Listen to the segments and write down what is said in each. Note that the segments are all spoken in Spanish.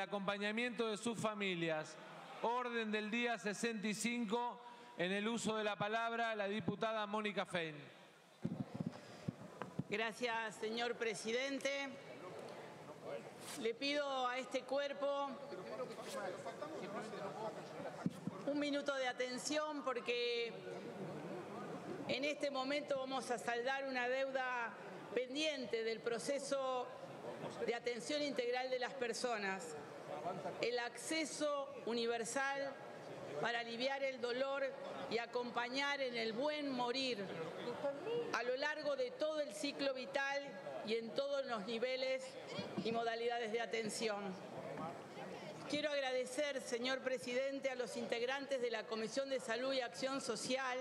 acompañamiento de sus familias. Orden del día 65, en el uso de la palabra, la diputada Mónica Fein. Gracias, señor presidente. Le pido a este cuerpo un minuto de atención porque en este momento vamos a saldar una deuda pendiente del proceso de atención integral de las personas. El acceso universal para aliviar el dolor y acompañar en el buen morir a lo largo de todo el ciclo vital y en todos los niveles y modalidades de atención. Quiero agradecer, señor presidente, a los integrantes de la Comisión de Salud y Acción Social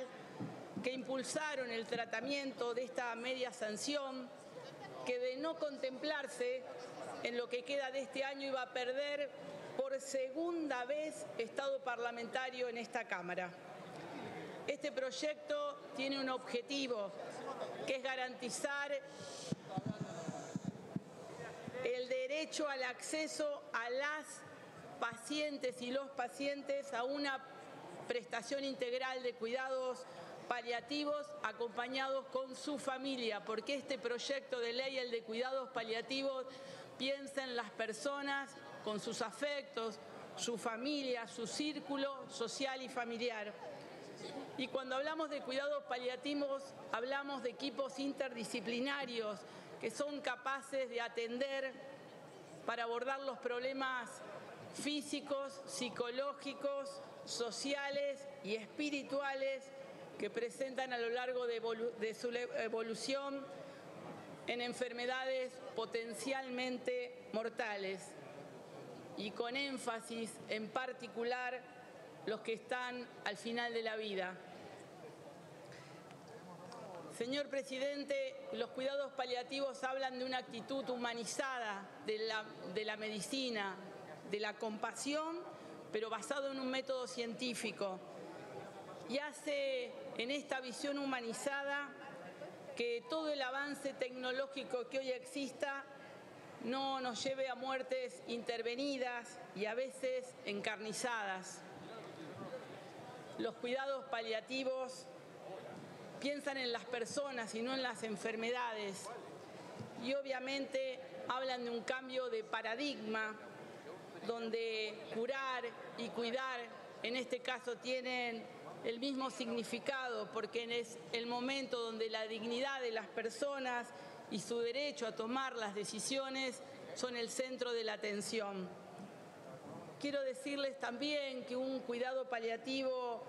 que impulsaron el tratamiento de esta media sanción que, de no contemplarse en lo que queda de este año, iba a perder por segunda vez estado parlamentario en esta Cámara. Este proyecto tiene un objetivo, que es garantizar el derecho al acceso a las pacientes y los pacientes a una prestación integral de cuidados paliativos acompañados con su familia, porque este proyecto de ley, el de cuidados paliativos, piensa en las personas con sus afectos, su familia, su círculo social y familiar. Y cuando hablamos de cuidados paliativos, hablamos de equipos interdisciplinarios que son capaces de atender para abordar los problemas físicos, psicológicos, sociales y espirituales que presentan a lo largo de su evolución en enfermedades potencialmente mortales, y con énfasis en particular los que están al final de la vida. Señor presidente, los cuidados paliativos hablan de una actitud humanizada de la medicina, de la compasión, pero basado en un método científico. Y hace en esta visión humanizada que todo el avance tecnológico que hoy exista no nos lleve a muertes intervenidas y a veces encarnizadas. Los cuidados paliativos piensan en las personas y no en las enfermedades, y obviamente hablan de un cambio de paradigma donde curar y cuidar en este caso tienen el mismo significado, porque es el momento donde la dignidad de las personas y su derecho a tomar las decisiones son el centro de la atención. Quiero decirles también que un cuidado paliativo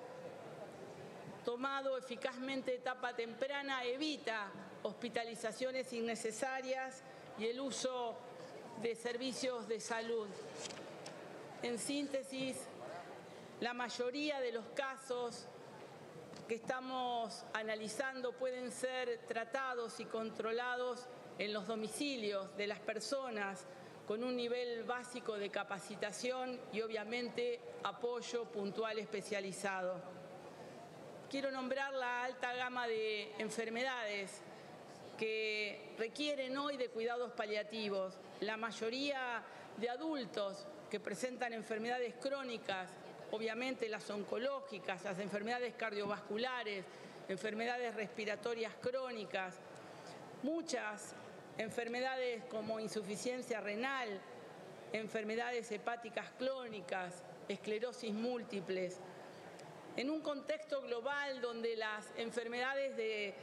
tomado eficazmente de etapa temprana evita hospitalizaciones innecesarias y el uso de servicios de salud. En síntesis, la mayoría de los casos que estamos analizando pueden ser tratados y controlados en los domicilios de las personas con un nivel básico de capacitación y obviamente apoyo puntual especializado. Quiero nombrar la alta gama de enfermedades que requieren hoy de cuidados paliativos. La mayoría de adultos que presentan enfermedades crónicas, obviamente las oncológicas, las enfermedades cardiovasculares, enfermedades respiratorias crónicas, muchas enfermedades como insuficiencia renal, enfermedades hepáticas crónicas, esclerosis múltiples. En un contexto global donde las enfermedades de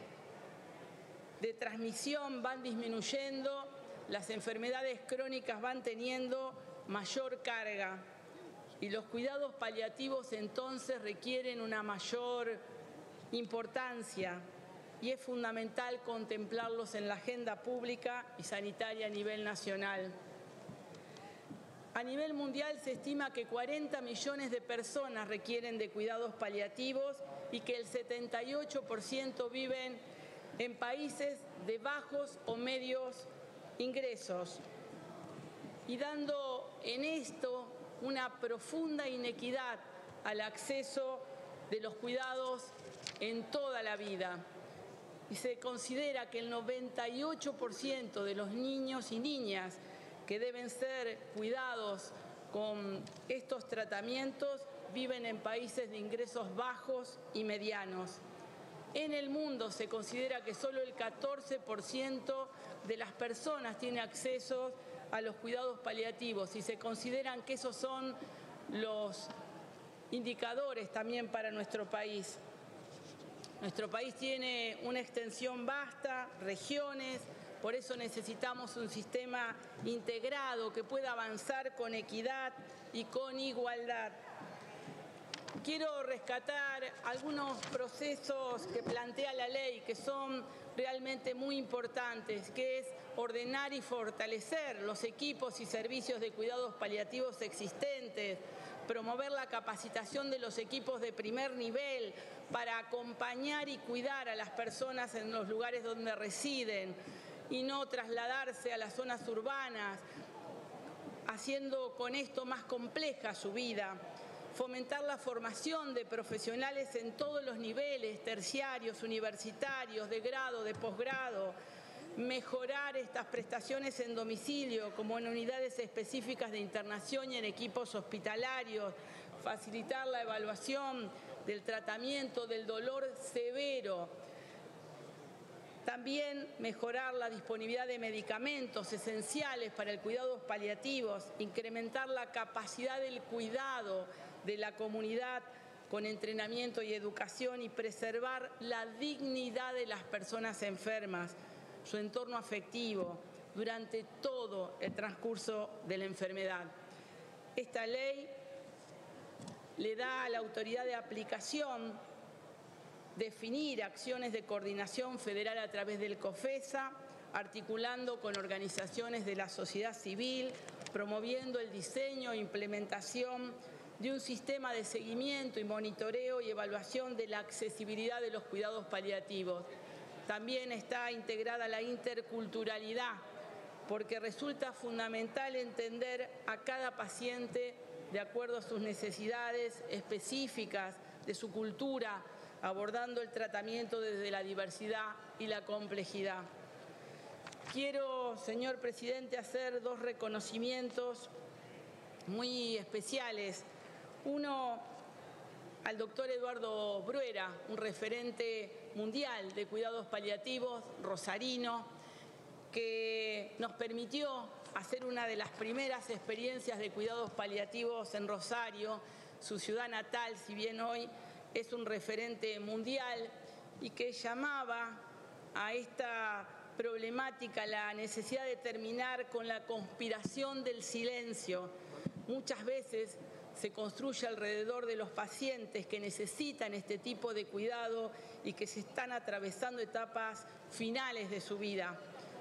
transmisión van disminuyendo, las enfermedades crónicas van teniendo mayor carga. Y los cuidados paliativos entonces requieren una mayor importancia y es fundamental contemplarlos en la agenda pública y sanitaria a nivel nacional. A nivel mundial se estima que 40 millones de personas requieren de cuidados paliativos y que el 78% viven en países de bajos o medios ingresos. Y dando en esto una profunda inequidad al acceso de los cuidados en toda la vida. Y se considera que el 98% de los niños y niñas que deben ser cuidados con estos tratamientos viven en países de ingresos bajos y medianos. En el mundo se considera que solo el 14% de las personas tiene acceso a los cuidados paliativos y se consideran que esos son los indicadores también para nuestro país. Nuestro país tiene una extensión vasta, regiones, por eso necesitamos un sistema integrado que pueda avanzar con equidad y con igualdad. Quiero rescatar algunos procesos que plantea la ley que son realmente muy importantes, que es ordenar y fortalecer los equipos y servicios de cuidados paliativos existentes, promover la capacitación de los equipos de primer nivel para acompañar y cuidar a las personas en los lugares donde residen y no trasladarse a las zonas urbanas, haciendo con esto más compleja su vida. Fomentar la formación de profesionales en todos los niveles, terciarios, universitarios, de grado, de posgrado, mejorar estas prestaciones en domicilio como en unidades específicas de internación y en equipos hospitalarios, facilitar la evaluación del tratamiento del dolor severo. También mejorar la disponibilidad de medicamentos esenciales para el cuidado paliativos, incrementar la capacidad del cuidado de la comunidad con entrenamiento y educación y preservar la dignidad de las personas enfermas, su entorno afectivo, durante todo el transcurso de la enfermedad. Esta ley le da a la autoridad de aplicación definir acciones de coordinación federal a través del COFESA, articulando con organizaciones de la sociedad civil, promoviendo el diseño e implementación de un sistema de seguimiento y monitoreo y evaluación de la accesibilidad de los cuidados paliativos. También está integrada la interculturalidad, porque resulta fundamental entender a cada paciente de acuerdo a sus necesidades específicas de su cultura, abordando el tratamiento desde la diversidad y la complejidad. Quiero, señor presidente, hacer dos reconocimientos muy especiales. Uno al doctor Eduardo Bruera, un referente mundial de cuidados paliativos, rosarino, que nos permitió hacer una de las primeras experiencias de cuidados paliativos en Rosario, su ciudad natal, si bien hoy es un referente mundial, y que llamaba a esta problemática la necesidad de terminar con la conspiración del silencio. Muchas veces se construye alrededor de los pacientes que necesitan este tipo de cuidado y que se están atravesando etapas finales de su vida.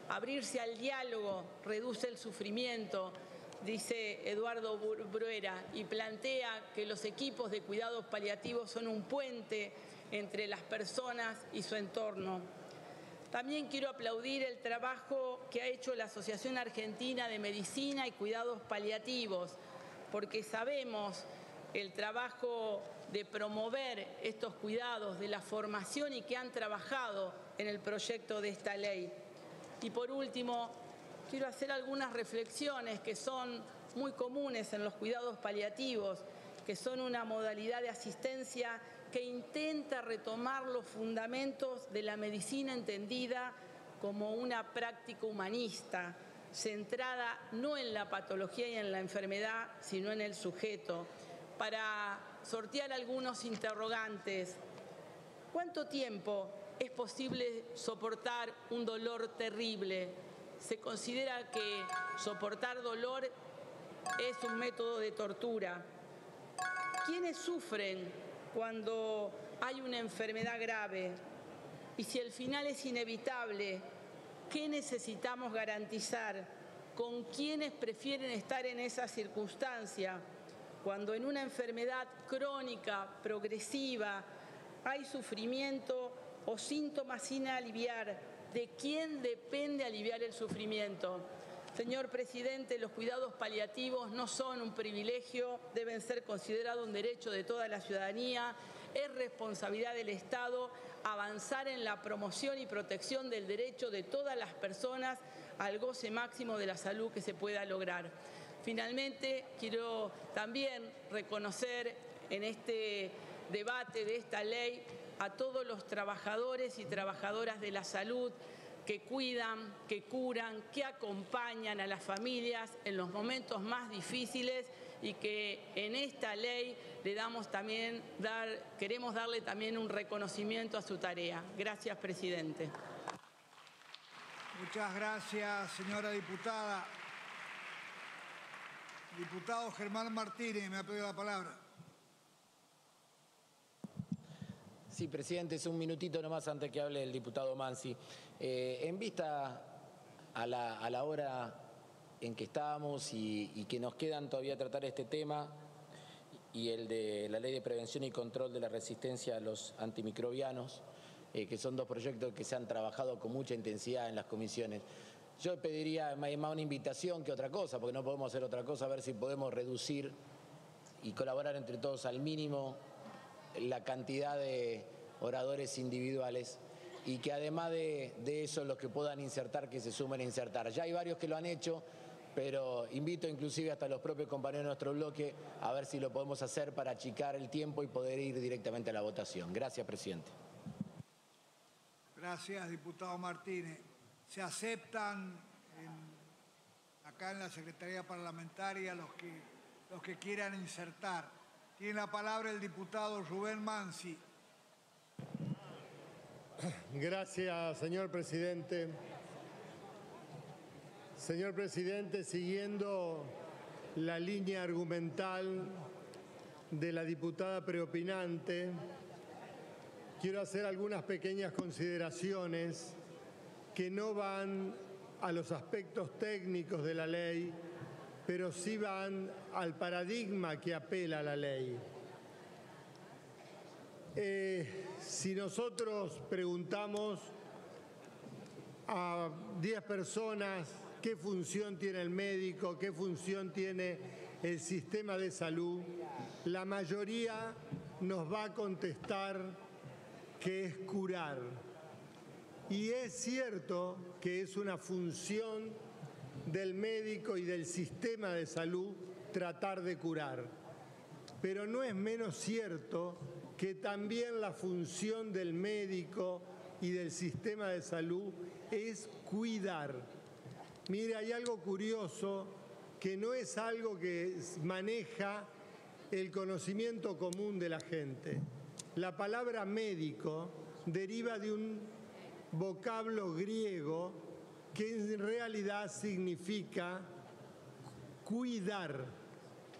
Abrirse al diálogo reduce el sufrimiento, dice Eduardo Bruera, y plantea que los equipos de cuidados paliativos son un puente entre las personas y su entorno. También quiero aplaudir el trabajo que ha hecho la Asociación Argentina de Medicina y Cuidados Paliativos, porque sabemos el trabajo de promover estos cuidados, de la formación y que han trabajado en el proyecto de esta ley. Y por último, quiero hacer algunas reflexiones que son muy comunes en los cuidados paliativos, que son una modalidad de asistencia que intenta retomar los fundamentos de la medicina entendida como una práctica humanista, centrada no en la patología y en la enfermedad, sino en el sujeto. Para sortear algunos interrogantes, ¿cuánto tiempo es posible soportar un dolor terrible? Se considera que soportar dolor es un método de tortura. ¿Quiénes sufren cuando hay una enfermedad grave? Y si el final es inevitable, ¿qué necesitamos garantizar? ¿Con quiénes prefieren estar en esa circunstancia? Cuando en una enfermedad crónica, progresiva, hay sufrimiento o síntomas sin aliviar, ¿de quién depende aliviar el sufrimiento? Señor presidente, los cuidados paliativos no son un privilegio, deben ser considerados un derecho de toda la ciudadanía. Es responsabilidad del Estado avanzar en la promoción y protección del derecho de todas las personas al goce máximo de la salud que se pueda lograr. Finalmente, quiero también reconocer en este debate de esta ley a todos los trabajadores y trabajadoras de la salud que cuidan, que curan, que acompañan a las familias en los momentos más difíciles y que en esta ley queremos darle también un reconocimiento a su tarea. Gracias, presidente. Muchas gracias, señora diputada. Diputado Germán Martínez, me ha pedido la palabra. Sí, presidente, es un minutito nomás antes que hable el diputado Mansi. En vista a la hora en que estábamos y que nos quedan todavía tratar este tema y el de la Ley de Prevención y Control de la Resistencia a los Antimicrobianos, que son dos proyectos que se han trabajado con mucha intensidad en las comisiones. Yo pediría más una invitación que otra cosa, porque no podemos hacer otra cosa, a ver si podemos reducir y colaborar entre todos al mínimo la cantidad de oradores individuales y que además de eso los que puedan insertar, que se sumen a insertar. Ya hay varios que lo han hecho, pero invito inclusive hasta a los propios compañeros de nuestro bloque a ver si lo podemos hacer para achicar el tiempo y poder ir directamente a la votación. Gracias, presidente. Gracias, diputado Martínez. Se aceptan acá en la Secretaría Parlamentaria los que quieran insertar. Tiene la palabra el diputado Rubén Mansi. Gracias, señor presidente. Señor presidente, siguiendo la línea argumental de la diputada preopinante, quiero hacer algunas pequeñas consideraciones que no van a los aspectos técnicos de la ley, pero sí van al paradigma que apela a la ley. Si nosotros preguntamos a 10 personas qué función tiene el médico, qué función tiene el sistema de salud, la mayoría nos va a contestar que es curar. Y es cierto que es una función del médico y del sistema de salud tratar de curar. Pero no es menos cierto que también la función del médico y del sistema de salud es cuidar. Mire, hay algo curioso que no es algo que maneja el conocimiento común de la gente. La palabra médico deriva de un vocablo griego que en realidad significa cuidar.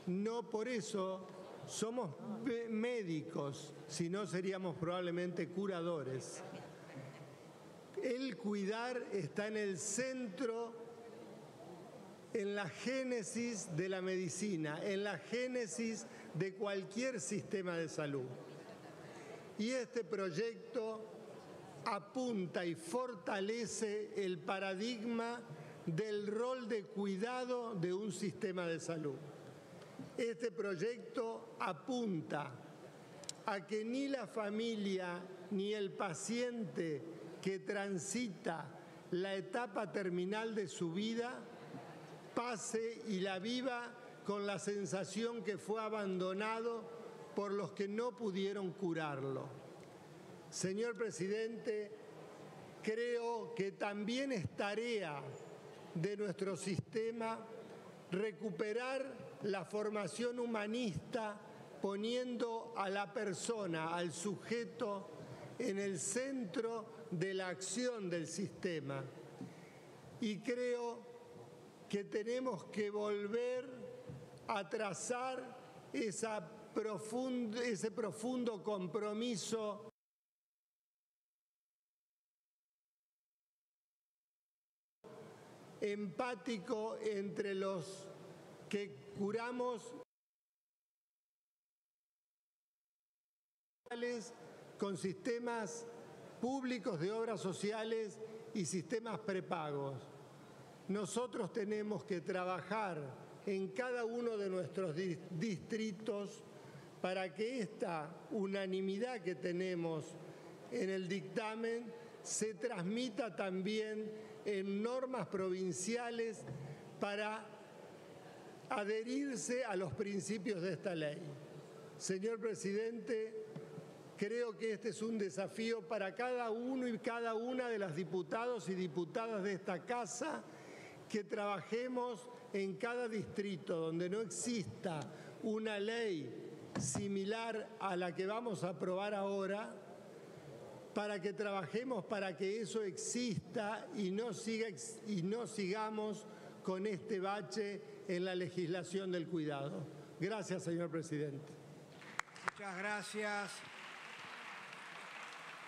No por eso somos médicos, si no seríamos probablemente curadores. El cuidar está en el centro, en la génesis de la medicina, en la génesis de cualquier sistema de salud. Y este proyecto apunta y fortalece el paradigma del rol de cuidado de un sistema de salud. Este proyecto apunta a que ni la familia ni el paciente que transita la etapa terminal de su vida pase y la viva con la sensación que fue abandonado por los que no pudieron curarlo. Señor presidente, creo que también es tarea de nuestro sistema recuperar la formación humanista poniendo a la persona, al sujeto, en el centro de la acción del sistema. Y creo que tenemos que volver a trazar ese profundo compromiso empático entre los que curamos con sistemas públicos de obras sociales y sistemas prepagos. Nosotros tenemos que trabajar en cada uno de nuestros distritos para que esta unanimidad que tenemos en el dictamen se transmita también en normas provinciales para adherirse a los principios de esta ley. Señor presidente, creo que este es un desafío para cada uno y cada una de las diputados y diputadas de esta casa, que trabajemos en cada distrito donde no exista una ley similar a la que vamos a aprobar ahora, para que trabajemos para que eso exista y no sigamos con este bache en la legislación del cuidado. Gracias, señor presidente. Muchas gracias.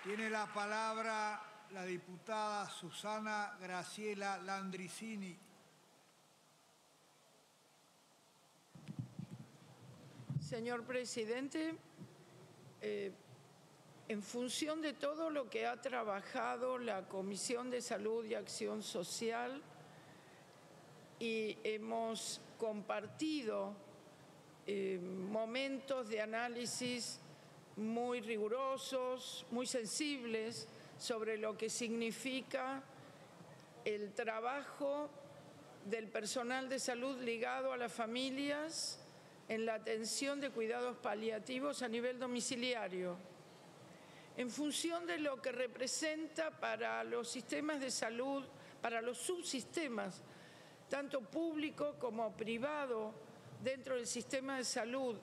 Tiene la palabra la diputada Susana Graciela Landricini. Señor presidente, en función de todo lo que ha trabajado la Comisión de Salud y Acción Social, y hemos compartido momentos de análisis muy rigurosos, muy sensibles sobre lo que significa el trabajo del personal de salud ligado a las familias en la atención de cuidados paliativos a nivel domiciliario. En función de lo que representa para los sistemas de salud, para los subsistemas, tanto público como privado, dentro del sistema de salud,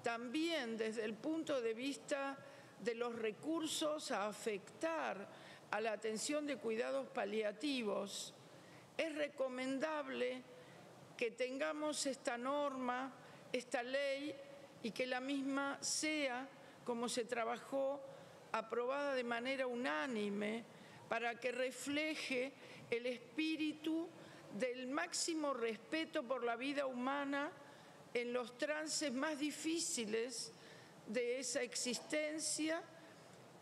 también desde el punto de vista de los recursos a afectar a la atención de cuidados paliativos, es recomendable que tengamos esta norma, esta ley, y que la misma sea, como se trabajó, aprobada de manera unánime, para que refleje el espíritu del máximo respeto por la vida humana en los trances más difíciles de esa existencia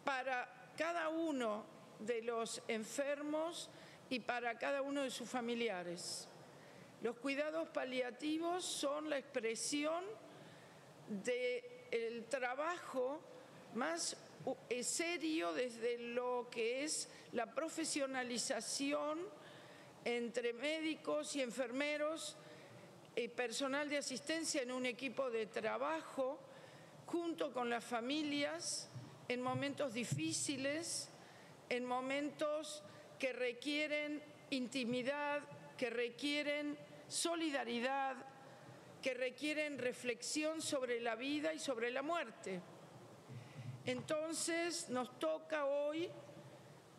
para cada uno de los enfermos y para cada uno de sus familiares. Los cuidados paliativos son la expresión del trabajo más serio desde lo que es la profesionalización entre médicos y enfermeros y personal de asistencia en un equipo de trabajo junto con las familias en momentos difíciles, en momentos que requieren intimidad, que requieren solidaridad, que requieren reflexión sobre la vida y sobre la muerte. Entonces, nos toca hoy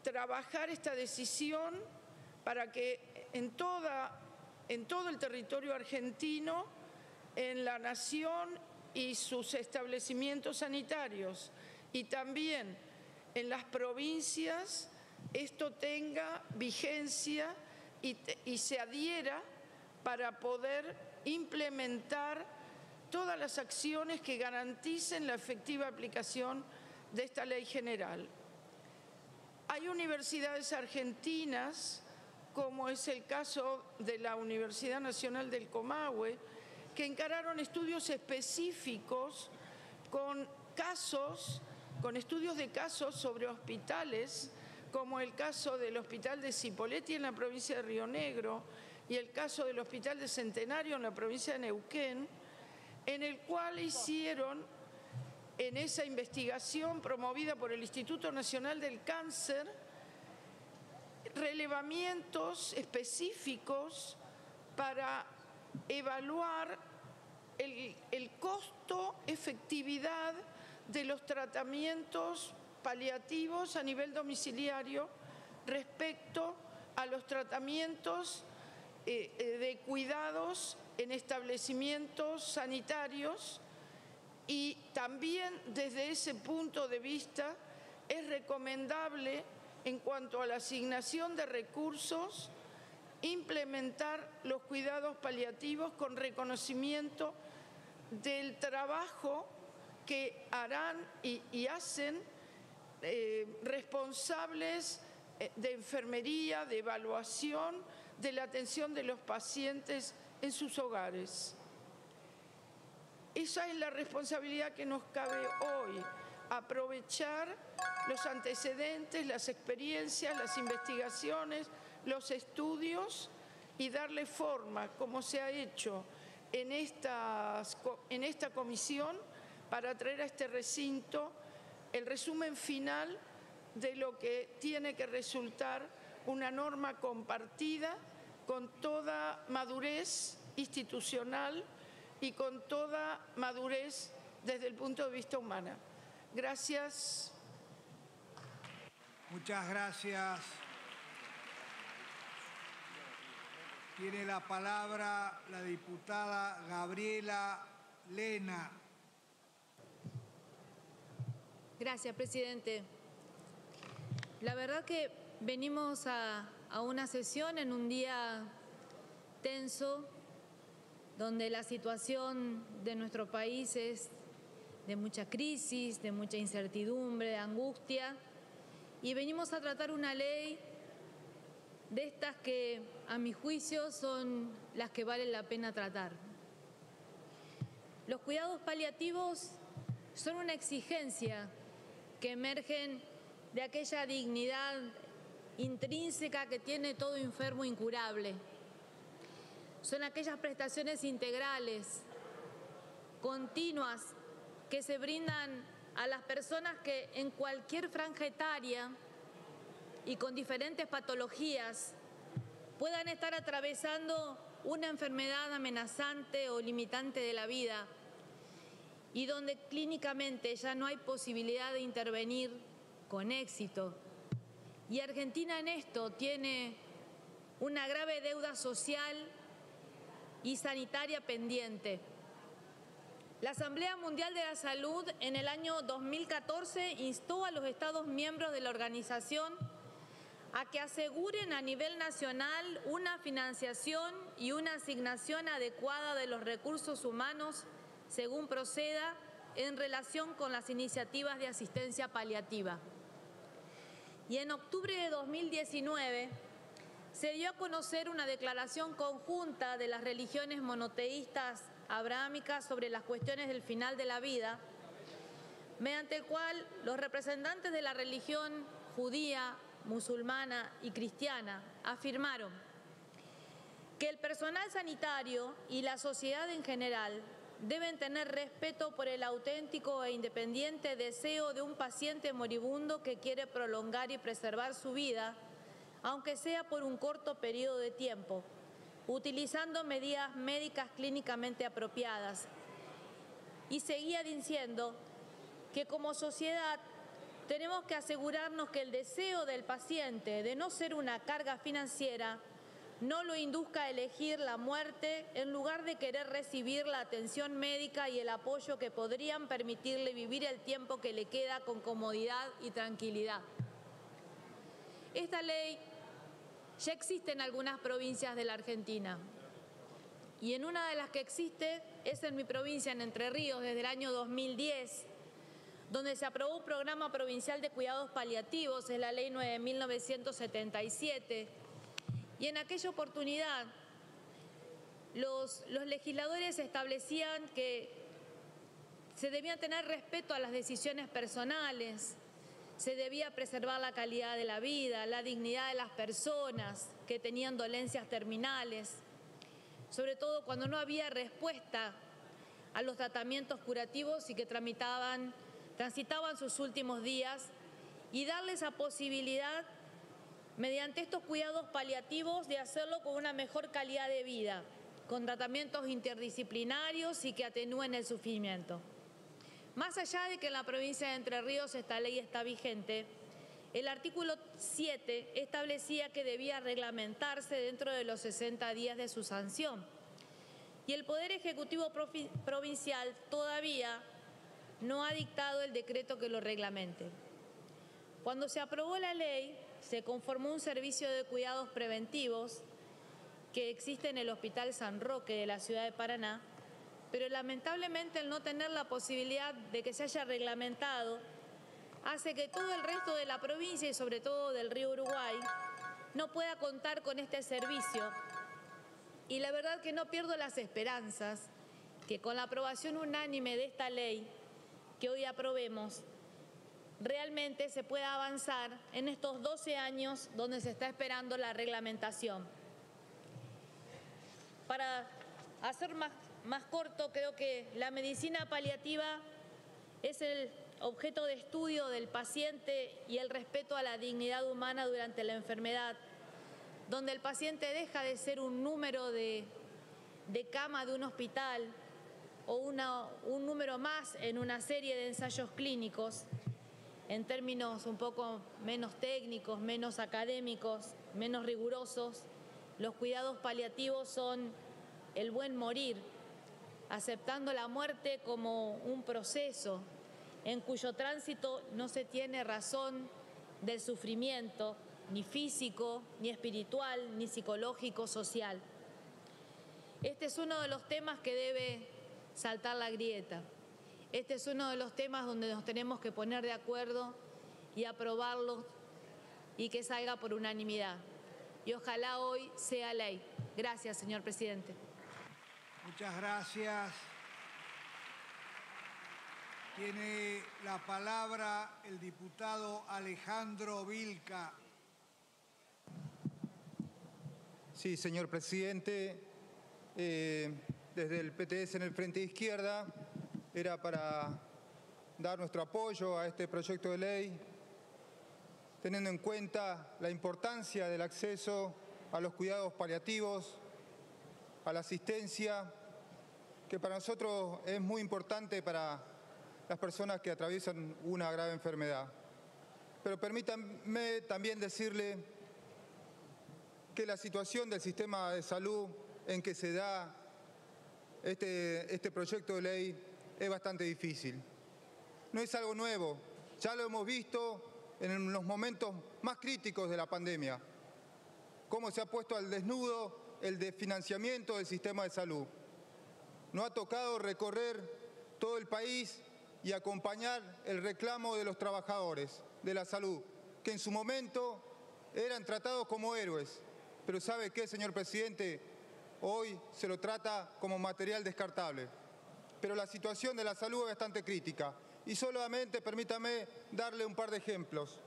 trabajar esta decisión para que en todo el territorio argentino, en la nación y sus establecimientos sanitarios, y también en las provincias, esto tenga vigencia y se adhiera para poder implementar todas las acciones que garanticen la efectiva aplicación de esta ley general. Hay universidades argentinas, como es el caso de la Universidad Nacional del Comahue, que encararon estudios específicos con estudios de casos sobre hospitales, como el caso del Hospital de Cipolletti en la provincia de Río Negro y el caso del Hospital de Centenario en la provincia de Neuquén, en el cual hicieron, en esa investigación promovida por el Instituto Nacional del Cáncer, relevamientos específicos para evaluar el costo, efectividad de los tratamientos paliativos a nivel domiciliario respecto a los tratamientos de cuidados en establecimientos sanitarios, y también desde ese punto de vista es recomendable, en cuanto a la asignación de recursos, implementar los cuidados paliativos con reconocimiento del trabajo que harán y hacen responsables de enfermería, de evaluación, de la atención de los pacientes en sus hogares. Esa es la responsabilidad que nos cabe hoy, aprovechar los antecedentes, las experiencias, las investigaciones, los estudios y darle forma, como se ha hecho en esta comisión para traer a este recinto el resumen final de lo que tiene que resultar una norma compartida con toda madurez institucional y con toda madurez desde el punto de vista humano. Gracias. Muchas gracias. Tiene la palabra la diputada Gabriela Lena. Gracias, presidente. La verdad que venimos a una sesión en un día tenso, donde la situación de nuestro país es de mucha crisis, de mucha incertidumbre, de angustia, y venimos a tratar una ley de estas que, a mi juicio, son las que vale la pena tratar. Los cuidados paliativos son una exigencia que emergen de aquella dignidad intrínseca que tiene todo enfermo incurable. Son aquellas prestaciones integrales, continuas, que se brindan a las personas que en cualquier franja etaria y con diferentes patologías puedan estar atravesando una enfermedad amenazante o limitante de la vida y donde clínicamente ya no hay posibilidad de intervenir con éxito. Y Argentina en esto tiene una grave deuda social y sanitaria pendiente. La Asamblea Mundial de la Salud en el año 2014 instó a los Estados miembros de la organización a que aseguren a nivel nacional una financiación y una asignación adecuada de los recursos humanos según proceda en relación con las iniciativas de asistencia paliativa. Y en octubre de 2019 se dio a conocer una declaración conjunta de las religiones monoteístas abrahámicas sobre las cuestiones del final de la vida, mediante el cual los representantes de la religión judía, musulmana y cristiana afirmaron que el personal sanitario y la sociedad en general deben tener respeto por el auténtico e independiente deseo de un paciente moribundo que quiere prolongar y preservar su vida, aunque sea por un corto periodo de tiempo, utilizando medidas médicas clínicamente apropiadas. Y seguía diciendo que como sociedad tenemos que asegurarnos que el deseo del paciente de no ser una carga financiera no lo induzca a elegir la muerte en lugar de querer recibir la atención médica y el apoyo que podrían permitirle vivir el tiempo que le queda con comodidad y tranquilidad. Esta ley ya existe en algunas provincias de la Argentina y en una de las que existe es en mi provincia, en Entre Ríos, desde el año 2010, donde se aprobó un programa provincial de cuidados paliativos, es la Ley 9.977, y en aquella oportunidad los legisladores establecían que se debía tener respeto a las decisiones personales, se debía preservar la calidad de la vida, la dignidad de las personas que tenían dolencias terminales, sobre todo cuando no había respuesta a los tratamientos curativos y que transitaban sus últimos días, y darles la posibilidad, mediante estos cuidados paliativos, de hacerlo con una mejor calidad de vida, con tratamientos interdisciplinarios y que atenúen el sufrimiento. Más allá de que en la provincia de Entre Ríos esta ley está vigente, el artículo 7 establecía que debía reglamentarse dentro de los 60 días de su sanción. Y el Poder Ejecutivo Provincial todavía no ha dictado el decreto que lo reglamente. Cuando se aprobó la ley, se conformó un servicio de cuidados preventivos que existe en el Hospital San Roque de la ciudad de Paraná, pero lamentablemente el no tener la posibilidad de que se haya reglamentado hace que todo el resto de la provincia y sobre todo del río Uruguay no pueda contar con este servicio. Y la verdad que no pierdo las esperanzas que con la aprobación unánime de esta ley que hoy aprobemos, realmente se pueda avanzar en estos 12 años donde se está esperando la reglamentación. Para hacer más más corto, creo que la medicina paliativa es el objeto de estudio del paciente y el respeto a la dignidad humana durante la enfermedad, donde el paciente deja de ser un número de cama de un hospital o un número más en una serie de ensayos clínicos, en términos un poco menos técnicos, menos académicos, menos rigurosos. Los cuidados paliativos son el buen morir, aceptando la muerte como un proceso en cuyo tránsito no se tiene razón del sufrimiento, ni físico, ni espiritual, ni psicológico, social. Este es uno de los temas que debe saltar la grieta. Este es uno de los temas donde nos tenemos que poner de acuerdo y aprobarlo y que salga por unanimidad. Y ojalá hoy sea ley. Gracias, señor presidente. Muchas gracias. Tiene la palabra el diputado Alejandro Vilca. Sí, señor presidente. Desde el PTS en el Frente de Izquierda era para dar nuestro apoyo a este proyecto de ley, teniendo en cuenta la importancia del acceso a los cuidados paliativos, a la asistencia, que para nosotros es muy importante para las personas que atraviesan una grave enfermedad. Pero permítanme también decirle que la situación del sistema de salud en que se da este proyecto de ley es bastante difícil. No es algo nuevo, ya lo hemos visto en los momentos más críticos de la pandemia, cómo se ha puesto al desnudo el desfinanciamiento del sistema de salud. Nos ha tocado recorrer todo el país y acompañar el reclamo de los trabajadores de la salud, que en su momento eran tratados como héroes. Pero ¿sabe qué, señor presidente? Hoy se lo trata como material descartable. Pero la situación de la salud es bastante crítica. Y solamente permítame darle un par de ejemplos.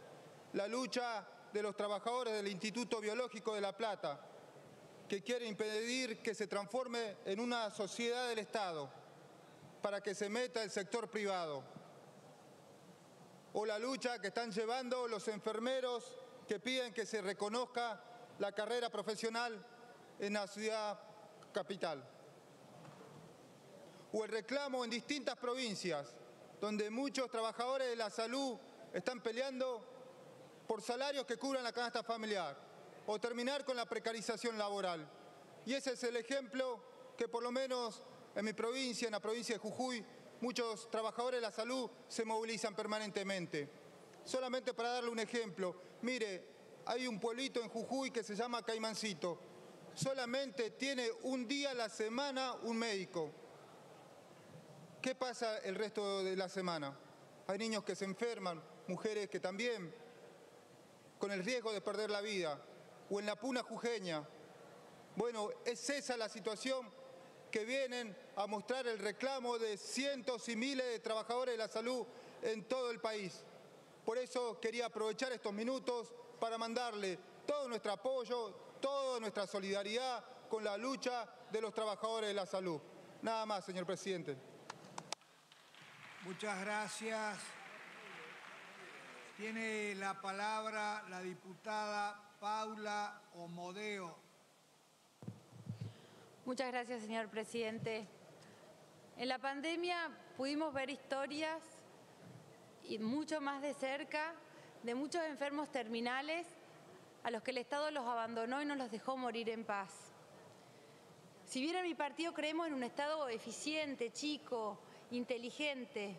La lucha de los trabajadores del Instituto Biológico de La Plata, que quieren impedir que se transforme en una sociedad del Estado para que se meta el sector privado. O la lucha que están llevando los enfermeros que piden que se reconozca la carrera profesional en la ciudad capital. O el reclamo en distintas provincias, donde muchos trabajadores de la salud están peleando por salarios que cubran la canasta familiar, o terminar con la precarización laboral. Y ese es el ejemplo que por lo menos en mi provincia, en la provincia de Jujuy, muchos trabajadores de la salud se movilizan permanentemente. Solamente para darle un ejemplo, mire, hay un pueblito en Jujuy que se llama Caimancito. Solamente tiene un día a la semana un médico. ¿Qué pasa el resto de la semana? Hay niños que se enferman, mujeres que también, con el riesgo de perder la vida. O en la Puna jujeña. Bueno, es esa la situación que vienen a mostrar el reclamo de cientos y miles de trabajadores de la salud en todo el país. Por eso quería aprovechar estos minutos para mandarle todo nuestro apoyo, toda nuestra solidaridad con la lucha de los trabajadores de la salud. Nada más, señor presidente. Muchas gracias. Tiene la palabra la diputada Paula Omodeo. Muchas gracias, señor presidente. En la pandemia pudimos ver historias y mucho más de cerca de muchos enfermos terminales a los que el Estado los abandonó y no los dejó morir en paz. Si bien en mi partido creemos en un Estado eficiente, chico, inteligente,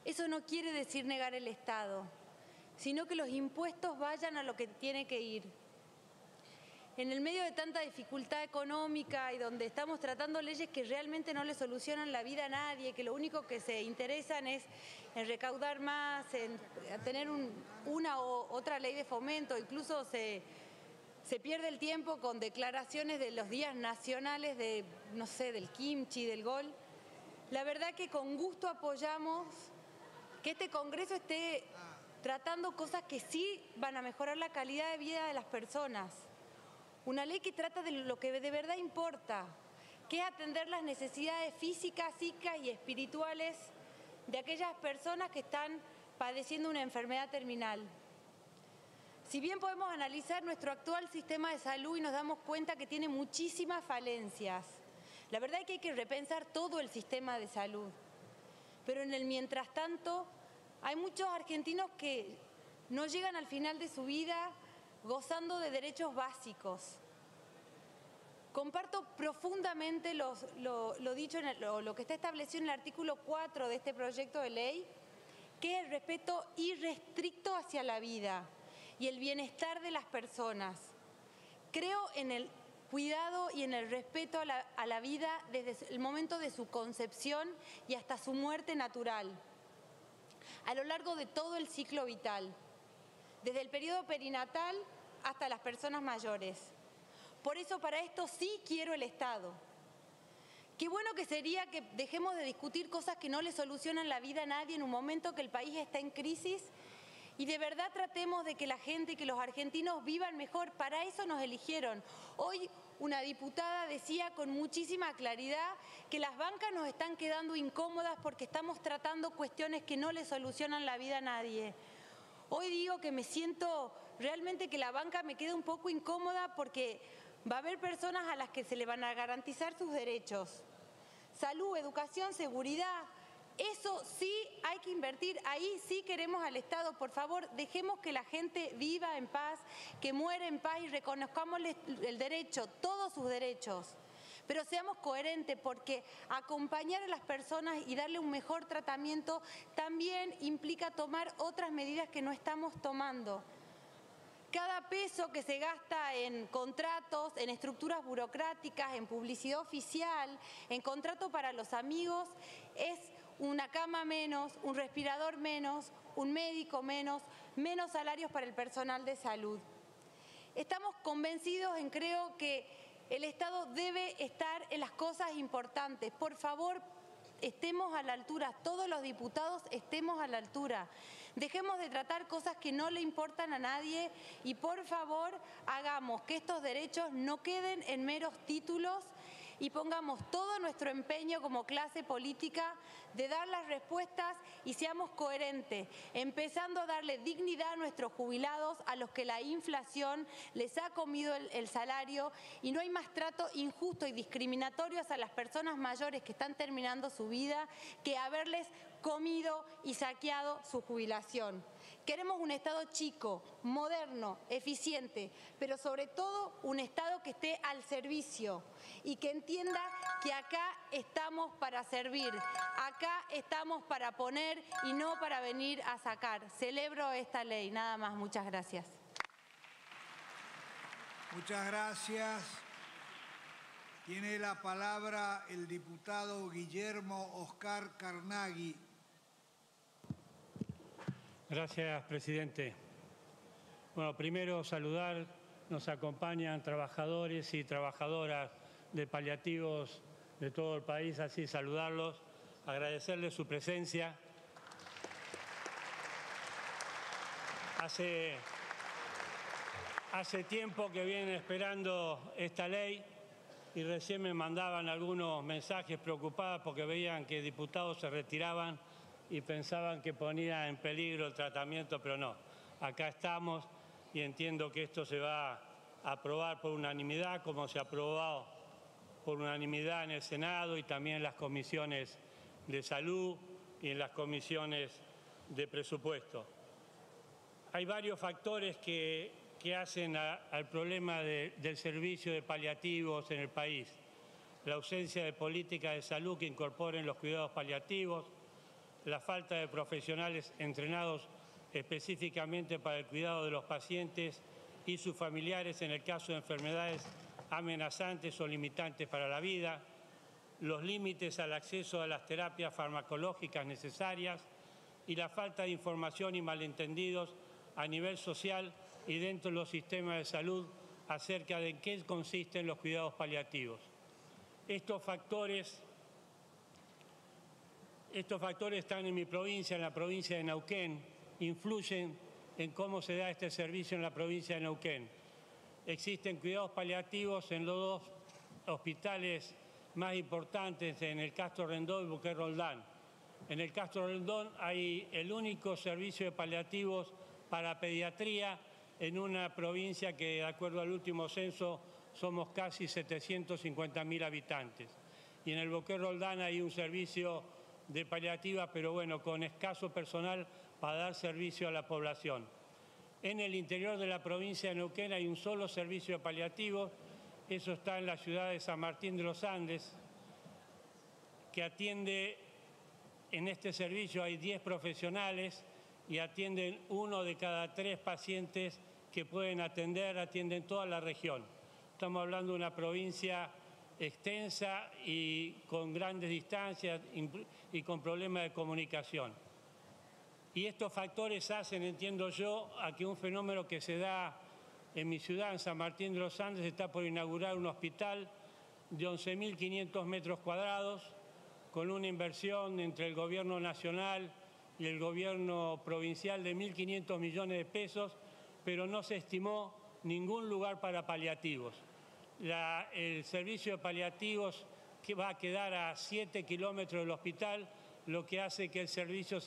eso no quiere decir negar el Estado, sino que los impuestos vayan a lo que tiene que ir. En el medio de tanta dificultad económica y donde estamos tratando leyes que realmente no le solucionan la vida a nadie, que lo único que se interesan es en recaudar más, en tener una u otra ley de fomento, incluso se pierde el tiempo con declaraciones de los días nacionales de, no sé, del kimchi, del gol. La verdad que con gusto apoyamos que este Congreso esté tratando cosas que sí van a mejorar la calidad de vida de las personas. Una ley que trata de lo que de verdad importa, que es atender las necesidades físicas, psíquicas y espirituales de aquellas personas que están padeciendo una enfermedad terminal. Si bien podemos analizar nuestro actual sistema de salud y nos damos cuenta que tiene muchísimas falencias, la verdad es que hay que repensar todo el sistema de salud. Pero en el mientras tanto, hay muchos argentinos que no llegan al final de su vida gozando de derechos básicos. Comparto profundamente lo dicho, lo que está establecido en el artículo 4 de este proyecto de ley, que es el respeto irrestricto hacia la vida y el bienestar de las personas. Creo en el cuidado y en el respeto a la vida desde el momento de su concepción y hasta su muerte natural, a lo largo de todo el ciclo vital, desde el periodo perinatal hasta las personas mayores. Por eso, para esto sí quiero el Estado. Qué bueno que sería que dejemos de discutir cosas que no le solucionan la vida a nadie en un momento que el país está en crisis y de verdad tratemos de que la gente y que los argentinos vivan mejor. Para eso nos eligieron. Hoy una diputada decía con muchísima claridad que las bancas nos están quedando incómodas porque estamos tratando cuestiones que no le solucionan la vida a nadie. Hoy digo que me siento realmente que la banca me queda un poco incómoda porque va a haber personas a las que se le van a garantizar sus derechos. Salud, educación, seguridad, eso sí hay que invertir, ahí sí queremos al Estado. Por favor, dejemos que la gente viva en paz, que muera en paz y reconozcámosle el derecho, todos sus derechos. Pero seamos coherentes porque acompañar a las personas y darle un mejor tratamiento también implica tomar otras medidas que no estamos tomando. Cada peso que se gasta en contratos, en estructuras burocráticas, en publicidad oficial, en contrato para los amigos, es una cama menos, un respirador menos, un médico menos, menos salarios para el personal de salud. Estamos convencidos en creo que el Estado debe estar en las cosas importantes. Por favor, estemos a la altura, todos los diputados estemos a la altura. Dejemos de tratar cosas que no le importan a nadie y por favor hagamos que estos derechos no queden en meros títulos y pongamos todo nuestro empeño como clase política de dar las respuestas y seamos coherentes, empezando a darle dignidad a nuestros jubilados, a los que la inflación les ha comido el salario y no hay más trato injusto y discriminatorio hacia las personas mayores que están terminando su vida que haberles comido y saqueado su jubilación. Queremos un Estado chico, moderno, eficiente, pero sobre todo un Estado que esté al servicio y que entienda que acá estamos para servir, acá estamos para poner y no para venir a sacar. Celebro esta ley, nada más. Muchas gracias. Muchas gracias. Tiene la palabra el diputado Guillermo Oscar Carnaghi. Gracias, presidente. Bueno, primero saludar, nos acompañan trabajadores y trabajadoras de paliativos de todo el país, así saludarlos, agradecerles su presencia. Hace tiempo que vienen esperando esta ley y recién me mandaban algunos mensajes preocupados porque veían que diputados se retiraban y pensaban que ponía en peligro el tratamiento, pero no. Acá estamos y entiendo que esto se va a aprobar por unanimidad, como se ha aprobado por unanimidad en el Senado y también en las comisiones de salud y en las comisiones de presupuesto. Hay varios factores que hacen al problema del servicio de paliativos en el país. La ausencia de políticas de salud que incorporen los cuidados paliativos, la falta de profesionales entrenados específicamente para el cuidado de los pacientes y sus familiares en el caso de enfermedades amenazantes o limitantes para la vida, los límites al acceso a las terapias farmacológicas necesarias y la falta de información y malentendidos a nivel social y dentro de los sistemas de salud acerca de en qué consisten los cuidados paliativos. Estos factores están en mi provincia, en la provincia de Neuquén, influyen en cómo se da este servicio en la provincia de Neuquén. Existen cuidados paliativos en los dos hospitales más importantes en el Castro Rendón y Boquerón Roldán. En el Castro Rendón hay el único servicio de paliativos para pediatría en una provincia que, de acuerdo al último censo, somos casi 750.000 habitantes. Y en el Boquerón Roldán hay un servicio de paliativa, pero bueno, con escaso personal para dar servicio a la población. En el interior de la provincia de Neuquén hay un solo servicio de paliativos, eso está en la ciudad de San Martín de los Andes, que atiende, en este servicio hay 10 profesionales y atienden 1 de cada 3 pacientes que pueden atender, atienden toda la región. Estamos hablando de una provincia extensa y con grandes distancias y con problemas de comunicación. Y estos factores hacen, entiendo yo, a que un fenómeno que se da en mi ciudad, en San Martín de los Andes, está por inaugurar un hospital de 11.500 metros cuadrados, con una inversión entre el gobierno nacional y el gobierno provincial de 1.500 millones de pesos, pero no se estimó ningún lugar para paliativos. El servicio de paliativos que va a quedar a 7 kilómetros del hospital, lo que hace que el servicio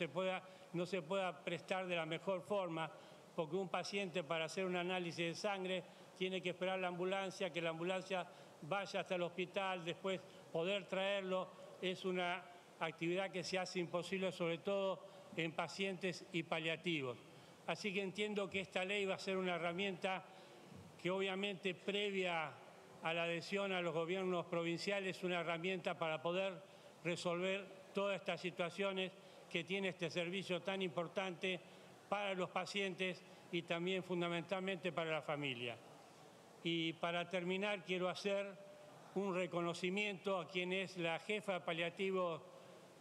no se pueda prestar de la mejor forma, porque un paciente para hacer un análisis de sangre tiene que esperar la ambulancia, que la ambulancia vaya hasta el hospital, después poder traerlo. Es una actividad que se hace imposible, sobre todo en pacientes y paliativos. Así que entiendo que esta ley va a ser una herramienta que, obviamente, previa a la adhesión a los gobiernos provinciales, una herramienta para poder resolver todas estas situaciones que tiene este servicio tan importante para los pacientes y también fundamentalmente para la familia. Y para terminar, quiero hacer un reconocimiento a quien es la jefa de paliativos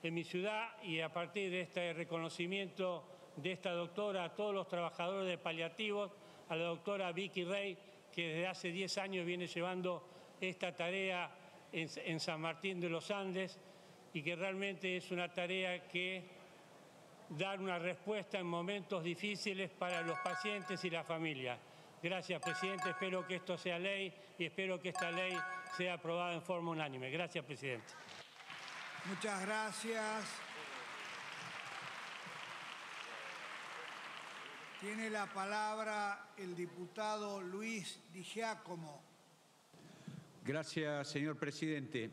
en mi ciudad, y a partir de este reconocimiento de esta doctora, a todos los trabajadores de paliativos, a la doctora Vicky Rey, que desde hace 10 años viene llevando esta tarea en San Martín de los Andes, y que realmente es una tarea que dar una respuesta en momentos difíciles para los pacientes y la familia. Gracias, presidente. Espero que esto sea ley y espero que esta ley sea aprobada en forma unánime. Gracias, presidente. Muchas gracias. Tiene la palabra el diputado Luis Di Giacomo. Gracias, señor presidente.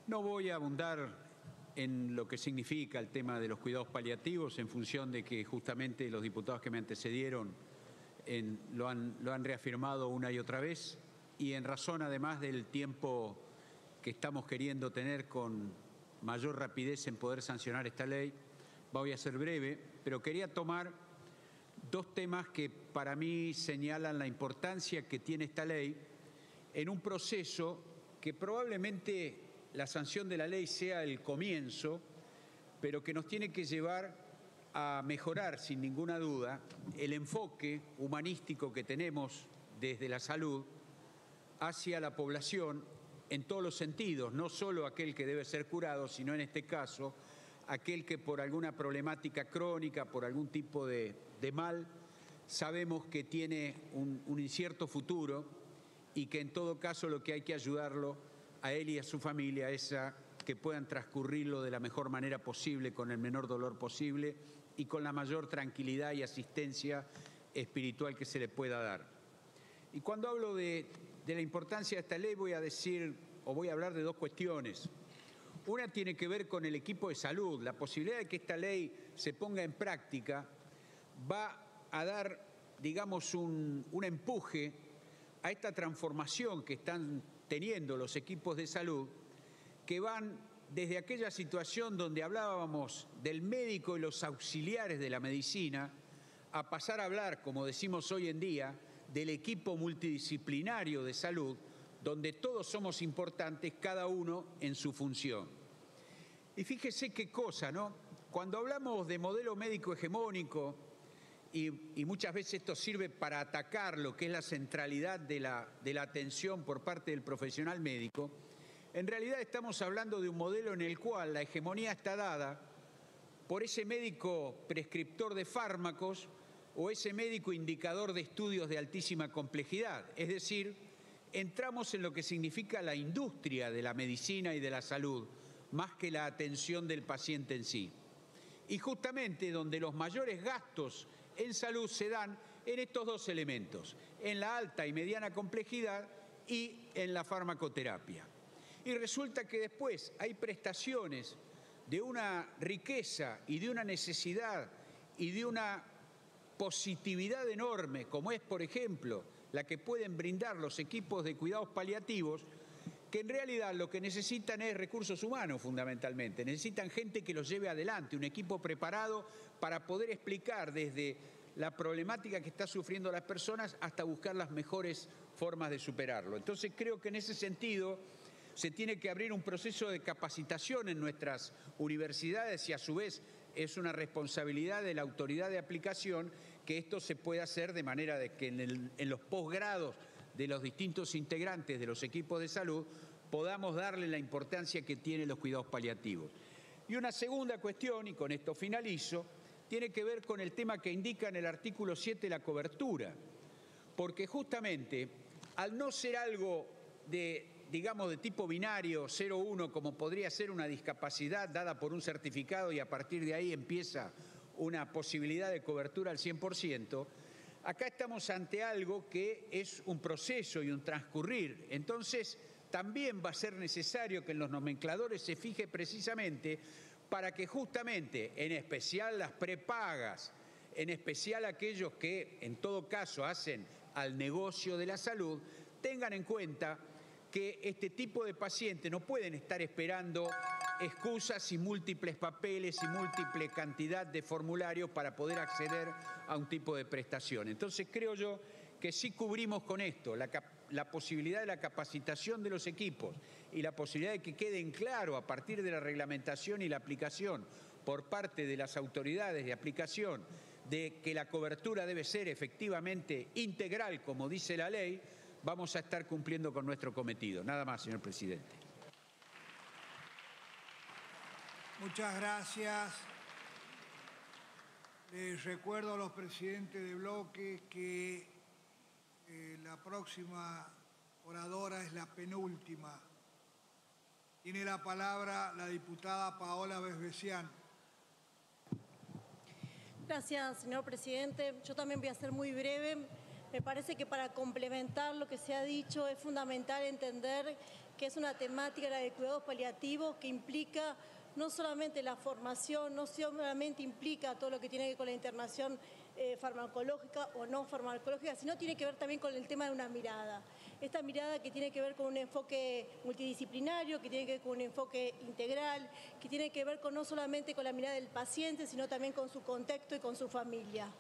No voy a abundar en lo que significa el tema de los cuidados paliativos, en función de que justamente los diputados que me antecedieron lo han reafirmado una y otra vez, y en razón además del tiempo que estamos queriendo tener con mayor rapidez en poder sancionar esta ley, voy a ser breve, pero quería tomar dos temas que para mí señalan la importancia que tiene esta ley en un proceso que probablemente la sanción de la ley sea el comienzo, pero que nos tiene que llevar a mejorar sin ninguna duda el enfoque humanístico que tenemos desde la salud hacia la población en todos los sentidos, no solo aquel que debe ser curado, sino en este caso aquel que por alguna problemática crónica, por algún tipo de mal, sabemos que tiene un incierto futuro y que en todo caso lo que hay que ayudarlo a él y a su familia es a que puedan transcurrirlo de la mejor manera posible, con el menor dolor posible y con la mayor tranquilidad y asistencia espiritual que se le pueda dar. Y cuando hablo de la importancia de esta ley voy a hablar de dos cuestiones. Una tiene que ver con el equipo de salud. La posibilidad de que esta ley se ponga en práctica va a dar, digamos, un empuje a esta transformación que están teniendo los equipos de salud, que van desde aquella situación donde hablábamos del médico y los auxiliares de la medicina, a pasar a hablar, como decimos hoy en día, del equipo multidisciplinario de salud, donde todos somos importantes, cada uno en su función. Y fíjese qué cosa, ¿no? Cuando hablamos de modelo médico hegemónico, y muchas veces esto sirve para atacar lo que es la centralidad de la atención por parte del profesional médico, en realidad estamos hablando de un modelo en el cual la hegemonía está dada por ese médico prescriptor de fármacos o ese médico indicador de estudios de altísima complejidad. Es decir, entramos en lo que significa la industria de la medicina y de la salud, más que la atención del paciente en sí. Y justamente donde los mayores gastos en salud se dan en estos dos elementos, en la alta y mediana complejidad y en la farmacoterapia. Y resulta que después hay prestaciones de una riqueza y de una necesidad y de una positividad enorme, como es, por ejemplo, la que pueden brindar los equipos de cuidados paliativos, que en realidad lo que necesitan es recursos humanos fundamentalmente, necesitan gente que los lleve adelante, un equipo preparado para poder explicar desde la problemática que está sufriendo las personas hasta buscar las mejores formas de superarlo. Entonces creo que en ese sentido se tiene que abrir un proceso de capacitación en nuestras universidades y a su vez es una responsabilidad de la autoridad de aplicación que esto se pueda hacer de manera de que en los posgrados de los distintos integrantes de los equipos de salud podamos darle la importancia que tienen los cuidados paliativos. Y una segunda cuestión, y con esto finalizo, tiene que ver con el tema que indica en el artículo 7 la cobertura, porque justamente al no ser algo digamos, de tipo binario 0-1, como podría ser una discapacidad dada por un certificado y a partir de ahí empieza una posibilidad de cobertura al 100%, acá estamos ante algo que es un proceso y un transcurrir. Entonces, también va a ser necesario que en los nomencladores se fije precisamente para que justamente, en especial las prepagas, en especial aquellos que en todo caso hacen al negocio de la salud, tengan en cuenta que este tipo de pacientes no pueden estar esperando excusas y múltiples papeles y múltiple cantidad de formularios para poder acceder a un tipo de prestación. Entonces creo yo que sí cubrimos con esto la posibilidad de la capacitación de los equipos y la posibilidad de que queden claro a partir de la reglamentación y la aplicación por parte de las autoridades de aplicación de que la cobertura debe ser efectivamente integral, como dice la ley, vamos a estar cumpliendo con nuestro cometido. Nada más, señor presidente. Muchas gracias. Les recuerdo a los presidentes de bloque que la próxima oradora es la penúltima. Tiene la palabra la diputada Paola Besbesián. Gracias, señor presidente. Yo también voy a ser muy breve. Me parece que para complementar lo que se ha dicho es fundamental entender que es una temática, la de cuidados paliativos, que implica no solamente la formación, no solamente implica todo lo que tiene que ver con la internación farmacológica o no farmacológica, sino tiene que ver también con el tema de una mirada. Esta mirada que tiene que ver con un enfoque multidisciplinario, que tiene que ver con un enfoque integral, que tiene que ver con no solamente con la mirada del paciente, sino también con su contexto y con su familia.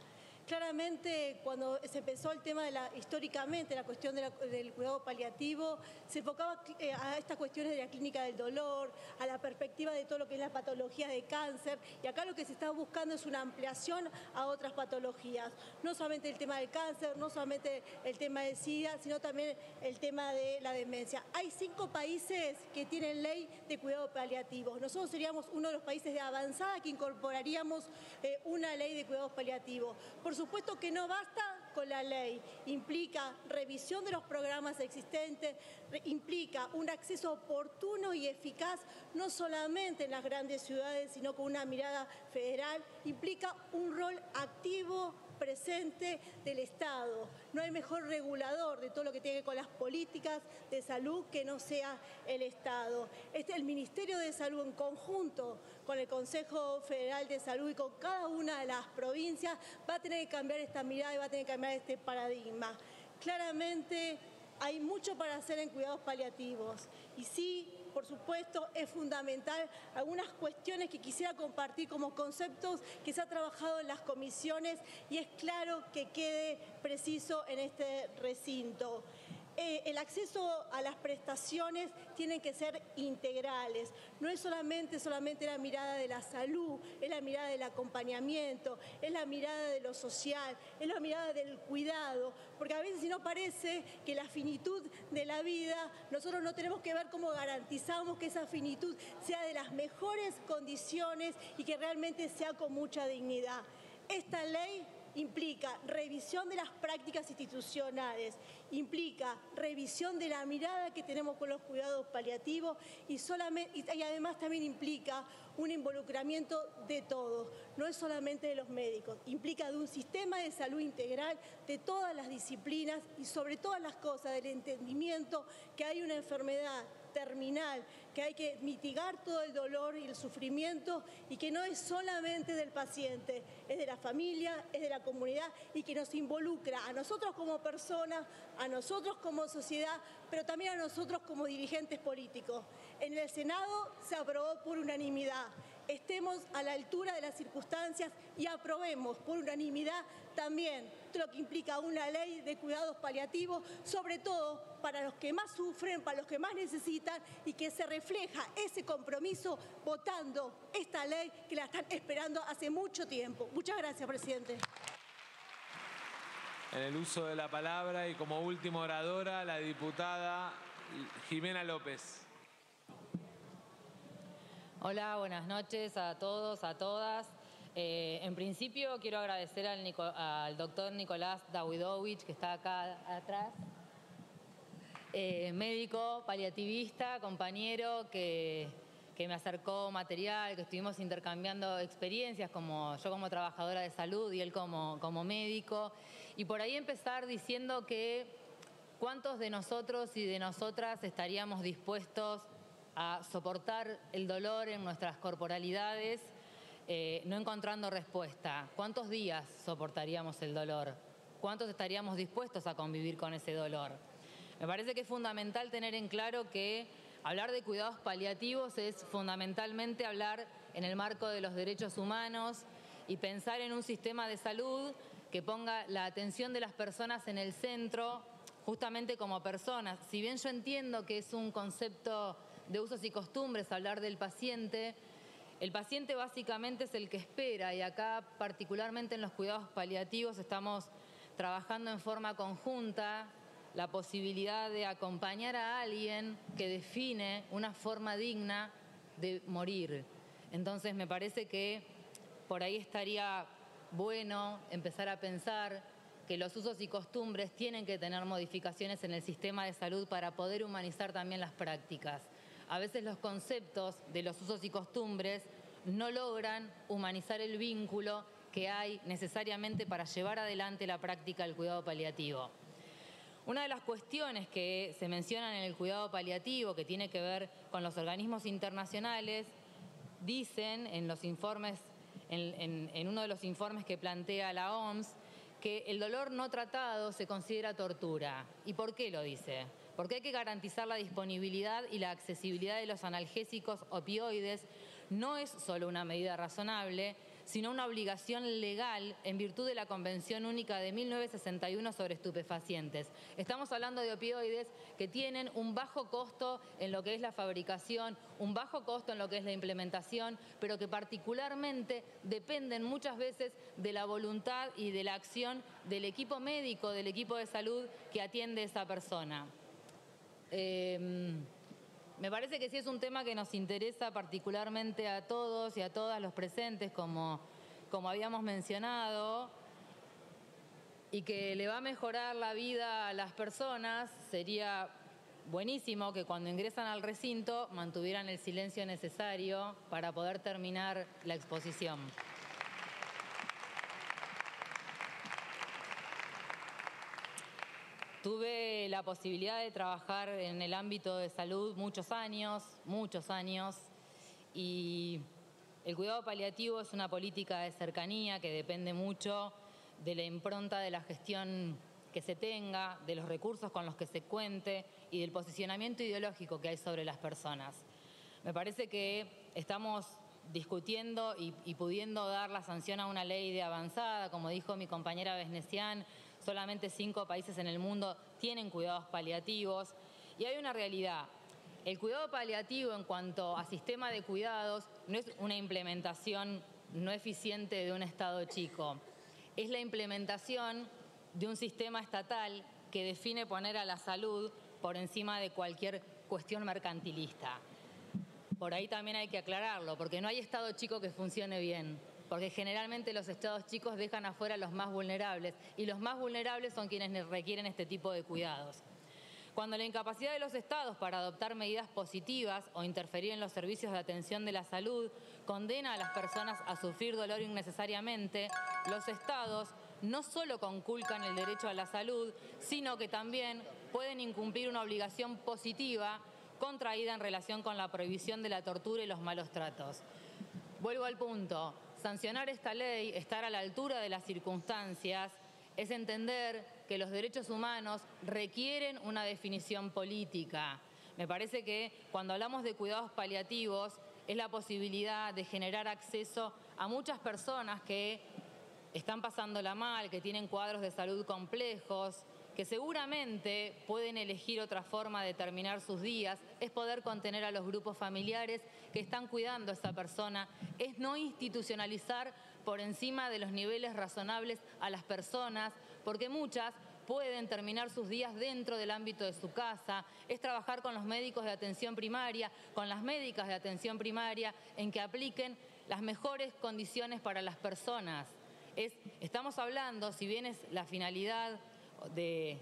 Claramente, cuando se empezó el tema históricamente, la cuestión del cuidado paliativo, se enfocaba a estas cuestiones de la clínica del dolor, a la perspectiva de todo lo que es la patología de cáncer, y acá lo que se está buscando es una ampliación a otras patologías. No solamente el tema del cáncer, no solamente el tema del SIDA, sino también el tema de la demencia. Hay 5 países que tienen ley de cuidado paliativo. Nosotros seríamos uno de los países de avanzada que incorporaríamos una ley de cuidados paliativos. Por supuesto que no basta con la ley, implica revisión de los programas existentes, implica un acceso oportuno y eficaz, no solamente en las grandes ciudades, sino con una mirada federal, implica un rol activo, presente del Estado. No hay mejor regulador de todo lo que tiene que ver con las políticas de salud que no sea el Estado. El Ministerio de Salud en conjunto con el Consejo Federal de Salud y con cada una de las provincias va a tener que cambiar esta mirada y va a tener que cambiar este paradigma. Claramente hay mucho para hacer en cuidados paliativos y sí, por supuesto, es fundamental algunas cuestiones que quisiera compartir como conceptos que se ha trabajado en las comisiones y es claro que quede preciso en este recinto. El acceso a las prestaciones tienen que ser integrales. No es solamente la mirada de la salud, es la mirada del acompañamiento, es la mirada de lo social, es la mirada del cuidado, porque a veces si no parece que la finitud de la vida, nosotros no tenemos que ver cómo garantizamos que esa finitud sea de las mejores condiciones y que realmente sea con mucha dignidad. Esta ley implica revisión de las prácticas institucionales, implica revisión de la mirada que tenemos con los cuidados paliativos y además también implica un involucramiento de todos, no es solamente de los médicos, implica de un sistema de salud integral de todas las disciplinas y sobre todas las cosas del entendimiento que hay una enfermedad terminal, que hay que mitigar todo el dolor y el sufrimiento y que no es solamente del paciente, es de la familia, es de la comunidad y que nos involucra a nosotros como personas, a nosotros como sociedad, pero también a nosotros como dirigentes políticos. En el Senado se aprobó por unanimidad. Estemos a la altura de las circunstancias y aprobemos por unanimidad también lo que implica una ley de cuidados paliativos, sobre todo para los que más sufren, para los que más necesitan y que se refleja ese compromiso votando esta ley que la están esperando hace mucho tiempo. Muchas gracias, presidente. En el uso de la palabra y como última oradora, la diputada Jimena López. Hola, buenas noches a todos, a todas. En principio quiero agradecer al doctor Nicolás Dawidowicz, que está acá atrás, médico, paliativista, compañero que me acercó material, que estuvimos intercambiando experiencias, yo como trabajadora de salud y él como médico. Y por ahí empezar diciendo que cuántos de nosotros y de nosotras estaríamos dispuestos a soportar el dolor en nuestras corporalidades, no encontrando respuesta. ¿Cuántos días soportaríamos el dolor? ¿Cuántos estaríamos dispuestos a convivir con ese dolor? Me parece que es fundamental tener en claro que hablar de cuidados paliativos es fundamentalmente hablar en el marco de los derechos humanos y pensar en un sistema de salud que ponga la atención de las personas en el centro, justamente como personas. Si bien yo entiendo que es un concepto de usos y costumbres hablar del paciente, el paciente básicamente es el que espera y acá particularmente en los cuidados paliativos estamos trabajando en forma conjunta la posibilidad de acompañar a alguien que define una forma digna de morir. Entonces me parece que por ahí estaría bueno empezar a pensar que los usos y costumbres tienen que tener modificaciones en el sistema de salud para poder humanizar también las prácticas. A veces los conceptos de los usos y costumbres no logran humanizar el vínculo que hay necesariamente para llevar adelante la práctica del cuidado paliativo. Una de las cuestiones que se mencionan en el cuidado paliativo, que tiene que ver con los organismos internacionales, dicen en los informes, en uno de los informes que plantea la OMS, que el dolor no tratado se considera tortura. ¿Y por qué lo dice? Porque hay que garantizar la disponibilidad y la accesibilidad de los analgésicos opioides. No es solo una medida razonable, sino una obligación legal en virtud de la Convención Única de 1961 sobre estupefacientes. Estamos hablando de opioides que tienen un bajo costo en lo que es la fabricación, un bajo costo en lo que es la implementación, pero que particularmente dependen muchas veces de la voluntad y de la acción del equipo médico, del equipo de salud que atiende a esa persona. Me parece que sí es un tema que nos interesa particularmente a todos y a todas los presentes, como habíamos mencionado, y que le va a mejorar la vida a las personas. Sería buenísimo que cuando ingresan al recinto mantuvieran el silencio necesario para poder terminar la exposición. Tuve la posibilidad de trabajar en el ámbito de salud muchos años, y el cuidado paliativo es una política de cercanía que depende mucho de la impronta de la gestión que se tenga, de los recursos con los que se cuente y del posicionamiento ideológico que hay sobre las personas. Me parece que estamos discutiendo y pudiendo dar la sanción a una ley de avanzada, como dijo mi compañera Besnesian. Solamente 5 países en el mundo tienen cuidados paliativos. Y hay una realidad. El cuidado paliativo en cuanto a sistema de cuidados no es una implementación no eficiente de un Estado chico. Es la implementación de un sistema estatal que define poner a la salud por encima de cualquier cuestión mercantilista. Por ahí también hay que aclararlo, porque no hay Estado chico que funcione bien. porque generalmente los estados chicos dejan afuera a los más vulnerables, y los más vulnerables son quienes requieren este tipo de cuidados. Cuando la incapacidad de los estados para adoptar medidas positivas o interferir en los servicios de atención de la salud condena a las personas a sufrir dolor innecesariamente, los estados no solo conculcan el derecho a la salud, sino que también pueden incumplir una obligación positiva contraída en relación con la prohibición de la tortura y los malos tratos. Vuelvo al punto. Sancionar esta ley, estar a la altura de las circunstancias, es entender que los derechos humanos requieren una definición política. Me parece que cuando hablamos de cuidados paliativos es la posibilidad de generar acceso a muchas personas que están pasándola mal, que tienen cuadros de salud complejos, que seguramente pueden elegir otra forma de terminar sus días, es poder contener a los grupos familiares que están cuidando a esa persona, es no institucionalizar por encima de los niveles razonables a las personas, porque muchas pueden terminar sus días dentro del ámbito de su casa, es trabajar con los médicos de atención primaria, con las médicas de atención primaria, en que apliquen las mejores condiciones para las personas. Estamos hablando, si bien es la finalidad de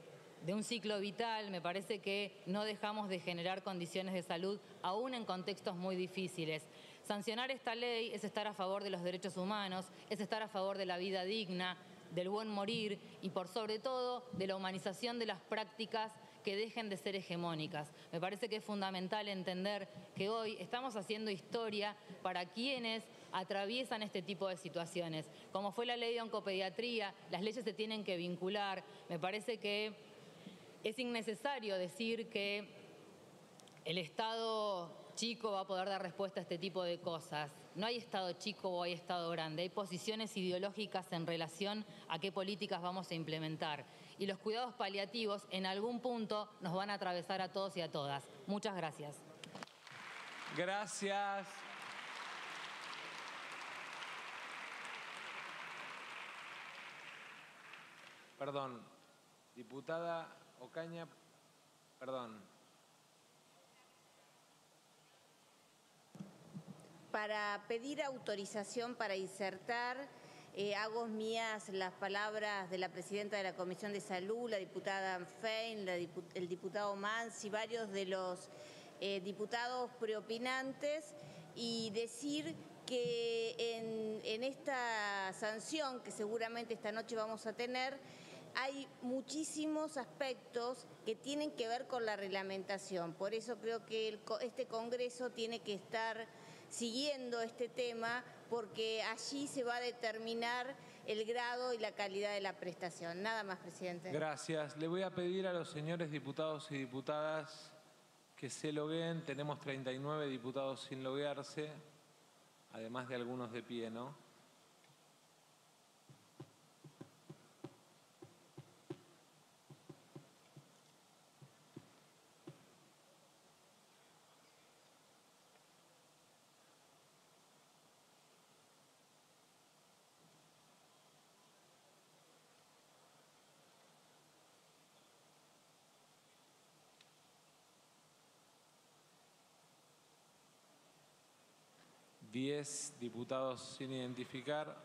un ciclo vital, me parece que no dejamos de generar condiciones de salud, aún en contextos muy difíciles. Sancionar esta ley es estar a favor de los derechos humanos, es estar a favor de la vida digna, del buen morir y, por sobre todo, de la humanización de las prácticas que dejen de ser hegemónicas. Me parece que es fundamental entender que hoy estamos haciendo historia para quienes atraviesan este tipo de situaciones. Como fue la ley de oncopediatría, las leyes se tienen que vincular. Me parece que es innecesario decir que el Estado chico va a poder dar respuesta a este tipo de cosas. No hay Estado chico o hay Estado grande. Hay posiciones ideológicas en relación a qué políticas vamos a implementar. Y los cuidados paliativos en algún punto nos van a atravesar a todos y a todas. Muchas gracias. Gracias. Perdón, diputada Ocaña, perdón. Para pedir autorización para insertar, hago mías las palabras de la presidenta de la Comisión de Salud, la diputada Fein, el diputado Mansi, varios de los diputados preopinantes, y decir que en esta sanción que seguramente esta noche vamos a tener, hay muchísimos aspectos que tienen que ver con la reglamentación. Por eso creo que este Congreso tiene que estar siguiendo este tema, porque allí se va a determinar el grado y la calidad de la prestación. Nada más, presidente. Gracias. Le voy a pedir a los señores diputados y diputadas que se logueen. Tenemos 39 diputados sin loguearse, además de algunos de pie, ¿no? ¿10 diputados sin identificar?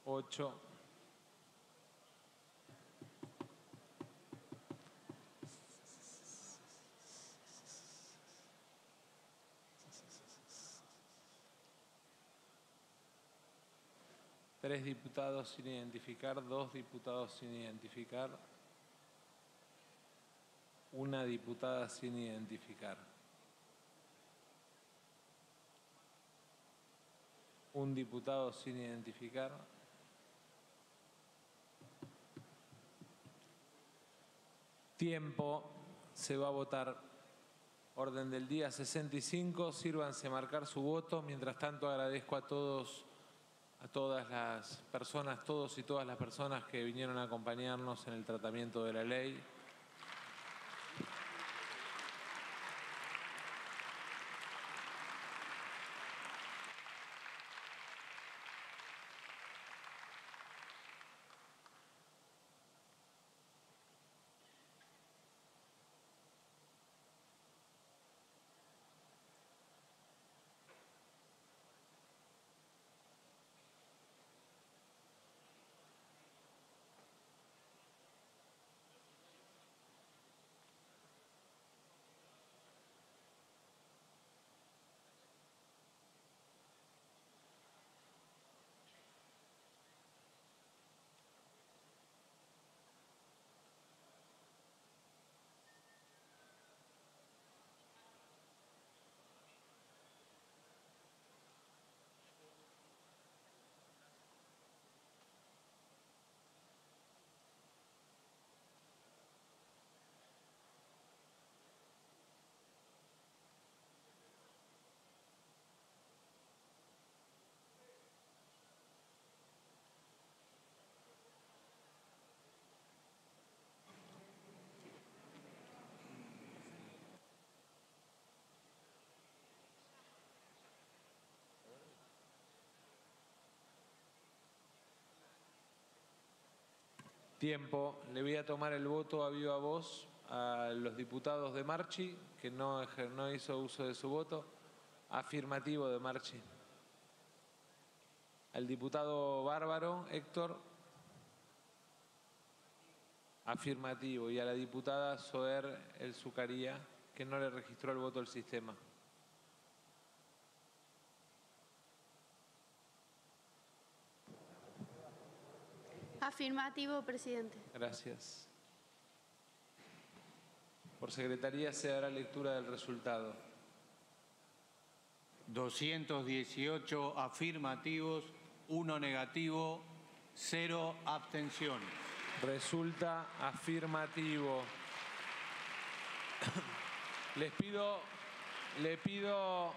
8. ¿3 diputados sin identificar? 2 diputados sin identificar. 1 diputada sin identificar. 1 diputado sin identificar. Tiempo. Se va a votar. Orden del día 65. Sírvanse a marcar su voto. Mientras tanto, agradezco a todos, a todas las personas, todos y todas las personas que vinieron a acompañarnos en el tratamiento de la ley. Tiempo. Le voy a tomar el voto a viva voz a los diputados de Marchi, que no hizo uso de su voto. Afirmativo de Marchi. Al diputado Bárbaro, Héctor. Afirmativo. Y a la diputada Soer El Zucaría, que no le registró el voto al sistema. Afirmativo, presidente. Gracias. Por secretaría se dará lectura del resultado. 218 afirmativos, 1 negativo, 0 abstenciones. Resulta afirmativo. Le pido